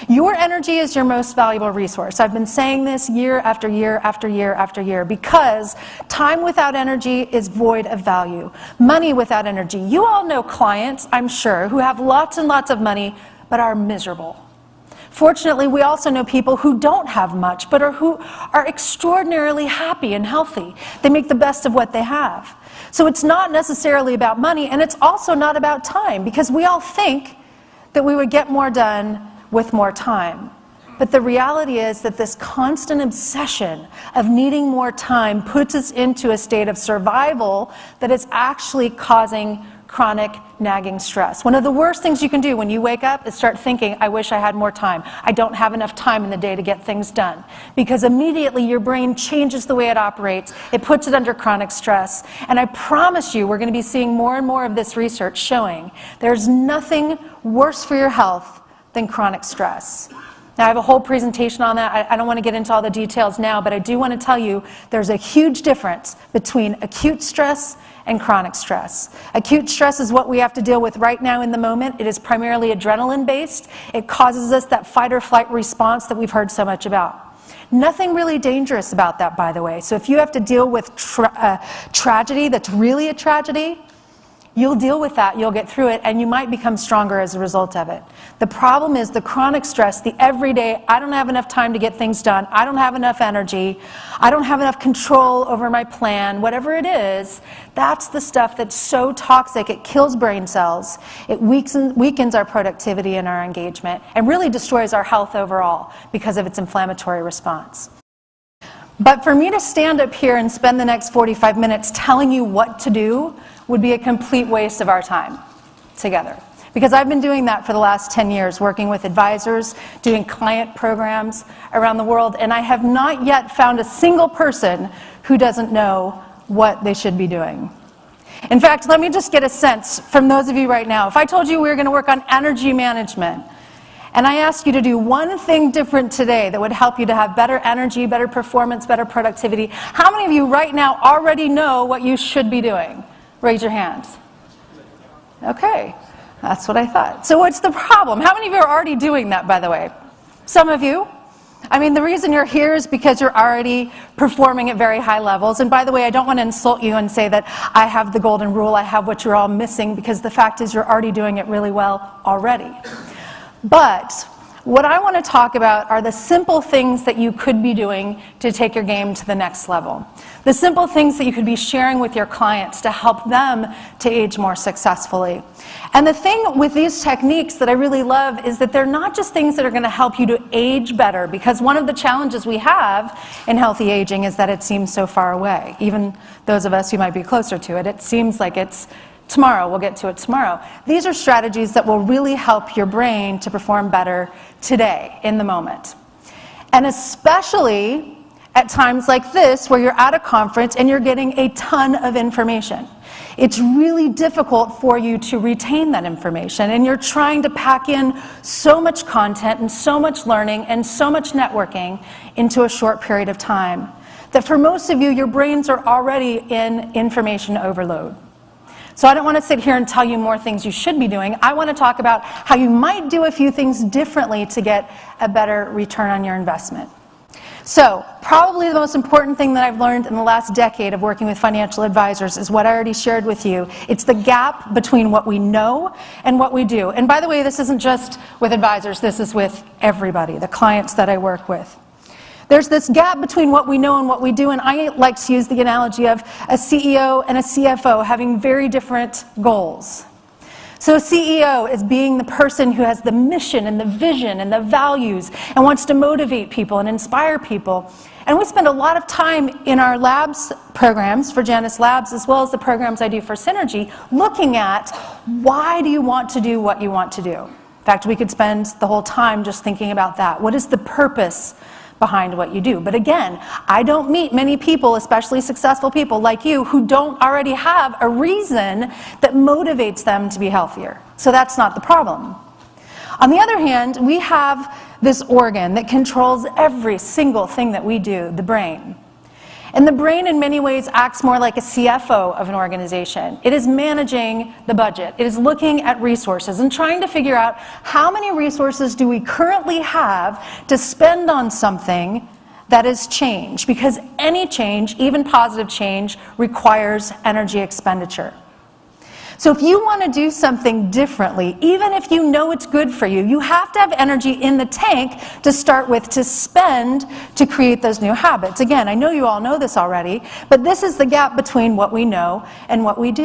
Your energy is your most valuable resource. I've been saying this year after year after year after year because time without energy is void of value. Money without energy. You all know clients, I'm sure, who have lots and lots of money but are miserable. Fortunately, we also know people who don't have much but who are extraordinarily happy and healthy. They make the best of what they have. So it's not necessarily about money, and it's also not about time, because we all think that we would get more done with more time. But the reality is that this constant obsession of needing more time puts us into a state of survival that is actually causing chronic nagging stress. One of the worst things you can do when you wake up is start thinking, I wish I had more time. I don't have enough time in the day to get things done. Because immediately your brain changes the way it operates. It puts it under chronic stress. And I promise you, we're going to be seeing more and more of this research showing there's nothing worse for your health than chronic stress. Now, I have a whole presentation on that. I don't want to get into all the details now, but I do want to tell you there's a huge difference between acute stress and chronic stress. Acute stress is what we have to deal with right now in the moment. It is primarily adrenaline-based. It causes us that fight or flight response that we've heard so much about. Nothing really dangerous about that, by the way. So if you have to deal with tragedy that's really a tragedy, you'll deal with that, you'll get through it, and you might become stronger as a result of it. The problem is the chronic stress, the everyday, I don't have enough time to get things done, I don't have enough energy, I don't have enough control over my plan, whatever it is, that's the stuff that's so toxic, it kills brain cells, it weakens our productivity and our engagement, and really destroys our health overall because of its inflammatory response. But for me to stand up here and spend the next 45 minutes telling you what to do would be a complete waste of our time together. Because I've been doing that for the last 10 years, working with advisors, doing client programs around the world, and I have not yet found a single person who doesn't know what they should be doing. In fact, let me just get a sense from those of you right now. If I told you we were going to work on energy management, and I asked you to do one thing different today that would help you to have better energy, better performance, better productivity, how many of you right now already know what you should be doing? Raise your hands. Okay, that's what I thought. So what's the problem? How many of you are already doing that, by the way? Some of you. I mean, the reason you're here is because you're already performing at very high levels. And by the way, I don't want to insult you and say that I have the golden rule, I have what you're all missing, because the fact is you're already doing it really well already. But what I want to talk about are the simple things that you could be doing to take your game to the next level. The simple things that you could be sharing with your clients to help them to age more successfully. And the thing with these techniques that I really love is that they're not just things that are going to help you to age better, because one of the challenges we have in healthy aging is that it seems so far away. Even those of us who might be closer to it, it seems like it's tomorrow, we'll get to it tomorrow. These are strategies that will really help your brain to perform better today, in the moment. And especially at times like this, where you're at a conference and you're getting a ton of information. It's really difficult for you to retain that information, and you're trying to pack in so much content and so much learning and so much networking into a short period of time that for most of you, your brains are already in information overload. So I don't want to sit here and tell you more things you should be doing. I want to talk about how you might do a few things differently to get a better return on your investment. So probably the most important thing that I've learned in the last decade of working with financial advisors is what I already shared with you. It's the gap between what we know and what we do. And by the way, this isn't just with advisors, this is with everybody, the clients that I work with. There's this gap between what we know and what we do, and I like to use the analogy of a CEO and a CFO having very different goals. So a CEO is being the person who has the mission and the vision and the values and wants to motivate people and inspire people. And we spend a lot of time in our labs programs for Janus Labs, as well as the programs I do for Synergy, looking at why do you want to do what you want to do. In fact, we could spend the whole time just thinking about that. What is the purpose behind what you do? But again, I don't meet many people, especially successful people like you, who don't already have a reason that motivates them to be healthier. So that's not the problem. On the other hand, we have this organ that controls every single thing that we do, the brain. And the brain, in many ways, acts more like a CFO of an organization. It is managing the budget. It is looking at resources and trying to figure out how many resources do we currently have to spend on something that is change, because any change, even positive change, requires energy expenditure. So if you want to do something differently, even if you know it's good for you, you have to have energy in the tank to start with, to spend, to create those new habits. Again, I know you all know this already, but this is the gap between what we know and what we do.